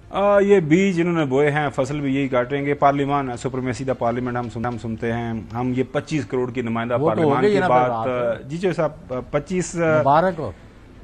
ये बीज इन्होंने बोए हैं, फसल भी यही काटेंगे। पार्लियामान सुप्रीमेसी द पार्लियामेंट हम सुनते हैं, हम ये 25 करोड़ की नुमाइंदा पार्लियामान की बात जी जो साहब 25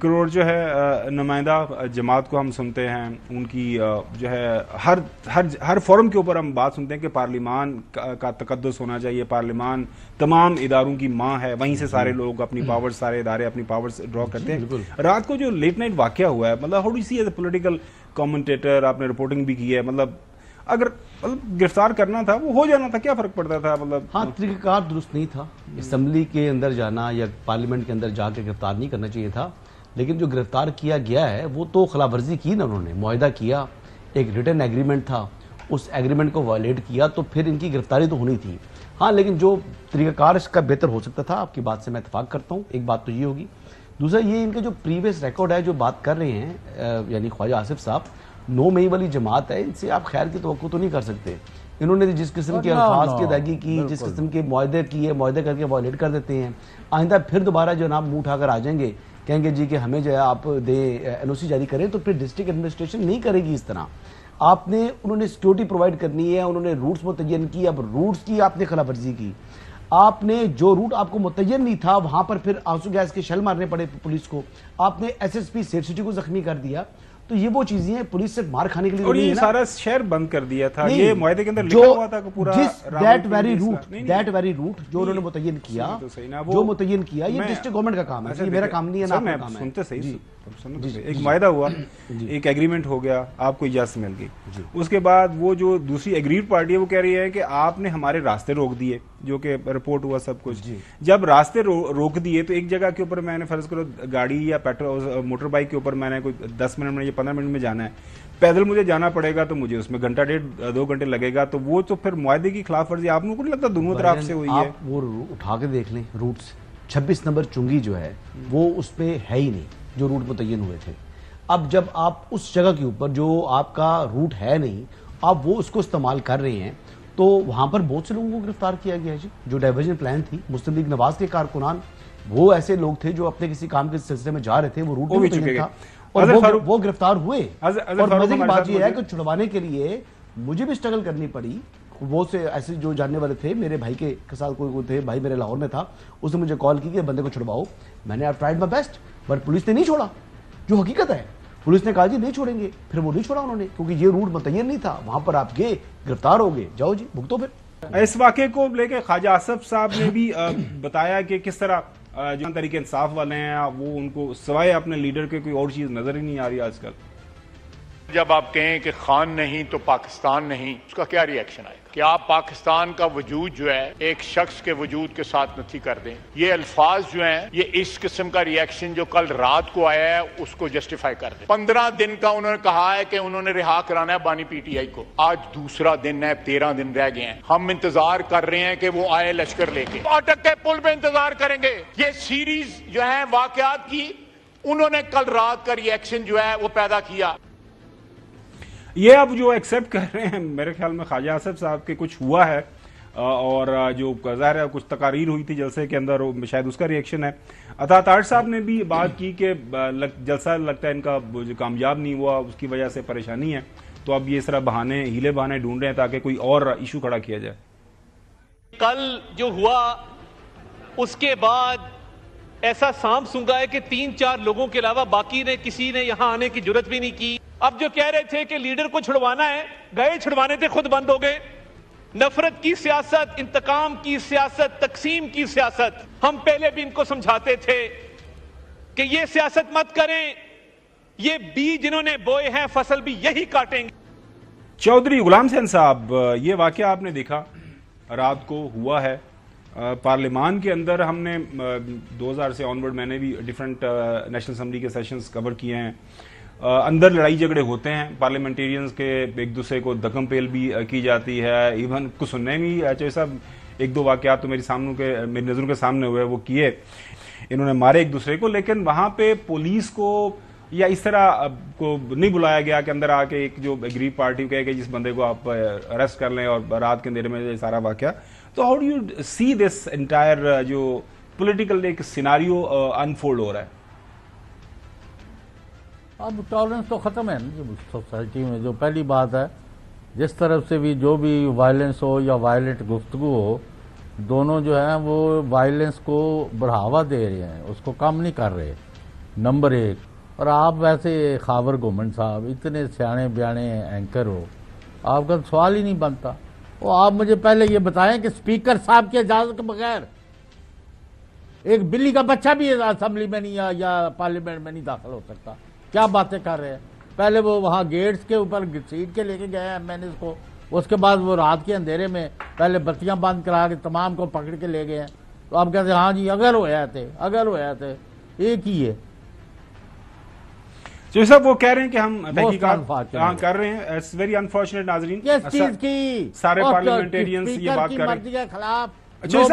करोड़ जो है नुमाइंदा जमात को हम सुनते हैं, उनकी जो है हर फोरम के ऊपर हम बात सुनते हैं कि पार्लियामान का तकद्दुस होना चाहिए, पार्लियामान तमाम इदारों की माँ है, वहीं से सारे लोग अपनी पावर्स, सारे इदारे अपनी पावर्स ड्रॉ करते हैं। रात को जो लेट नाइट वाकया हुआ है, मतलब how do you see as a political commentator, आपने रिपोर्टिंग भी की है, मतलब अगर गिरफ्तार करना था वो हो जाना था, क्या फर्क पड़ता था? मतलब हाँ, तरीकाकार दुरुस्त नहीं था। असेंबली के अंदर जाना या पार्लियामेंट के अंदर जाकर गिरफ्तार नहीं करना चाहिए था, लेकिन जो गिरफ्तार किया गया है वो तो खिलाफवर्जी की ना, उन्होंने मुआहदा किया, एक रिटर्न एग्रीमेंट था, उस एग्रीमेंट को वायलेट किया, तो फिर इनकी गिरफ्तारी तो होनी थी। हाँ, लेकिन जो तरीकाकार इसका बेहतर हो सकता था, आपकी बात से मैं इत्तेफाक करता हूँ। एक बात तो ये होगी, दूसरा ये इनका जो प्रीवियस रिकॉर्ड है, जो बात कर रहे हैं यानी ख्वाजा आसिफ साहब, 9 मई वाली जमात है, इनसे आप खैर की तवक्को तो नहीं कर सकते। इन्होंने जिस किस्म के अल्फाज की अदायगी की, जिस किस्म के मुआहदे किए, मुआहदे करके वायलेट कर देते हैं, आइंदा फिर दोबारा जो नाम मुंह उठाकर आ जाएंगे, कहेंगे जी कि हमें जो है आप एनओसी जारी करें, तो फिर डिस्ट्रिक्ट एडमिनिस्ट्रेशन नहीं करेगी इस तरह। आपने उन्होंने सिक्योरिटी प्रोवाइड करनी है, उन्होंने रूट्स मुतय्यन की, अब रूट्स की आपने खिलाफवर्जी की, आपने जो रूट आपको मुतय्यन नहीं था वहां पर फिर आंसू गैस के शेल मारने पड़े पुलिस को, आपने एसएसपी सेफ सिटी को जख्मी कर दिया। तो ये वो चीजें हैं, पुलिस से मार खाने के लिए और नहीं ये है ना? सारा शहर बंद कर दिया था, ये मुआहदे के अंदर लिखा हुआ था कि पूरा दैट वेरी रूट जो उन्होंने मुतय्यन किया, जो मुतय्यन किया, ये डिस्ट्रिक्ट गवर्नमेंट का काम है, ये मेरा काम नहीं है ना, आपका काम है। सुनते सही, एक मुआहदा हुआ, एक एग्रीमेंट हो गया, आपको इजाजत मिल गई, उसके बाद वो जो दूसरी एग्रीड पार्टी है वो कह रही है कि आपने हमारे रास्ते रोक दिए, जो कि रिपोर्ट हुआ सब कुछ। जब रास्ते रोक दिए तो एक जगह के ऊपर मैंने फर्ज करो गाड़ी या पेट्रोल मोटर बाइक के ऊपर मैंने कोई 10 मिनट में या 15 मिनट में जाना है, पैदल मुझे जाना पड़ेगा, तो मुझे उसमें घंटा डेढ़ 2 घंटे लगेगा, तो वो तो फिर मुआहदे की खिलाफ वर्जी आप लोगों को नहीं लगता दोनों तरफ से हुई है? आप वो उठा के देख लें रूट्स, 26 नंबर चुंगी जो है वो उस पे है ही नहीं, जो रूट मुतय्यन हुए थे। अब जब आप उस जगह के ऊपर जो आपका रूट है नहीं, आप वो उसको इस्तेमाल कर रहे हैं, तो वहां पर बहुत से लोगों को गिरफ्तार किया गया जी। जो डाइवर्जन प्लान थी, मुस्लिम लीग नवाज के कारकुनान, वो ऐसे लोग थे जो अपने किसी काम के सिलसिले में जा रहे थे, वो रूट भी मुतय्यन था और वो गिरफ्तार हुए। और मजे की बात यह है कि छुड़वाने के लिए मुझे भी स्ट्रगल करनी पड़ी। वो से ऐसे जो जानने वाले थे, मेरे भाई के साथ कोई थे, भाई मेरे लाहौर में था, उसने मुझे कॉल की कि बंदे को छुड़वाओ। मैंने I tried my best, but police ने नहीं छोड़ा, जो हकीकत है। पुलिस ने कहा जी नहीं छोड़ेंगे, फिर वो नहीं छोड़ा उन्होंने, क्योंकि ये रूट मुतय्यन नहीं था। वहां पर आप गए, गिरफ्तार हो गए, जाओ जी भुगतो। फिर इस वाक़े को लेकर ख्वाजा आसिफ साहब ने भी बताया कि किस तरह जो तरीके इंसाफ वाले हैं वो उनको सिवाय अपने लीडर के कोई और चीज नजर ही नहीं आ रही आजकल। जब आप कहें कि खान नहीं तो पाकिस्तान नहीं, उसका क्या रिएक्शन आएगा? कि आप पाकिस्तान का वजूद जो है एक शख्स के वजूद के साथ नफी कर दें, ये अल्फाज जो हैं, ये इस किस्म का रिएक्शन जो कल रात को आया है उसको जस्टिफाई कर दें। 15 दिन का उन्होंने कहा है कि उन्होंने रिहा कराना है बानी पीटीआई को, आज दूसरा दिन है, 13 दिन रह गए हैं। हम इंतजार कर रहे हैं कि वो आए लश्कर लेके, अटक के पुल पे इंतजार करेंगे। ये सीरीज जो है वाकयात की, उन्होंने कल रात का रिएक्शन जो है वो पैदा किया। ये अब जो एक्सेप्ट कर रहे हैं, मेरे ख्याल में ख्वाजा आसिफ साहब के कुछ हुआ है और जो ज़ाहिर है कुछ तकारीर हुई थी जलसे के अंदर, शायद उसका रिएक्शन है। अता तार साहब ने भी बात की कि जलसा लगता है इनका जो कामयाब नहीं हुआ, उसकी वजह से परेशानी है, तो अब ये इस तरह बहाने, हीले बहाने ढूंढ रहे हैं ताकि कोई और इशू खड़ा किया जाए। कल जो हुआ उसके बाद ऐसा सांप सूंघा है कि 3-4 लोगों के अलावा बाकी ने किसी ने यहां आने की जरूरत भी नहीं की। अब जो कह रहे थे कि लीडर को छुड़वाना है, गए छुड़वाने थे, खुद बंद हो गए। नफरत की सियासत, इंतकाम की सियासत, तकसीम की सियासत, हम पहले भी इनको समझाते थे कि ये सियासत मत करें, ये बीज जिन्होंने बोए हैं फसल भी यही काटेंगे। चौधरी गुलाम हुसैन साहब, ये वाकया आपने देखा रात को हुआ है पार्लियामान के अंदर। हमने 2000 से ऑनवर्ड मैंने भी डिफरेंट नेशनल असेंबली के सेशंस कवर किए हैं। अंदर लड़ाई झगड़े होते हैं, पार्लियामेंटेरियंस के एक दूसरे को दकम पेल भी की जाती है। इवन कुछ सुनने में चाहिए साहब, 1-2 वाकयात तो मेरी नज़रों के सामने हुए, वो किए, इन्होंने मारे एक दूसरे को, लेकिन वहां पे पुलिस को या इस तरह को नहीं बुलाया गया कि अंदर आके एक जो एग्रीड पार्टी कहे कि जिस बंदे को आप अरेस्ट कर लें और रात के अंधेरे में सारा वाकया। तो how do you see this entire जो पॉलिटिकल एक सिनारियो अनफोल्ड हो रहा है? अब टॉलरेंस तो ख़त्म है ना सोसाइटी में। जो पहली बात है, जिस तरफ से भी जो भी वायलेंस हो या वायलेंट गुफ्तगू हो, दोनों जो है वो वायलेंस को बढ़ावा दे रहे हैं, उसको कम नहीं कर रहे, नंबर एक। और आप वैसे खावर घुमन साहब इतने सियाने बयाने एंकर हो, आपका तो सवाल ही नहीं बनता। वो आप मुझे पहले ये बताएं कि स्पीकर साहब की इजाजत के बगैर एक बिल्ली का बच्चा भी असेंबली में नहीं या पार्लियामेंट में नहीं दाखिल हो सकता। क्या बातें कर रहे हैं। पहले वो वहाँ गेट्स के ऊपर सीट के लेके गए एमएनएस को, उसके बाद वो रात के अंधेरे में पहले बत्तियां बंद करा के तमाम को पकड़ के ले गए हैं। तो आप कहते हैं हाँ जी अगर होया थे एक ही है। जो सब वो कह रहे हैं कि हम तहकीकात कर रहे हैं। इट्स वेरी अनफॉर्चुनेट नाजरीन, किस चीज की सारे पार्लियामेंटेरियंस ये बात कर रहे हैं के खिलाफ। जय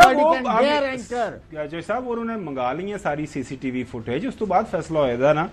साहब उन्होंने मंगा ली है सारी सीसीटीवी फुटेज, उस तो बाद फैसला होएगा ना।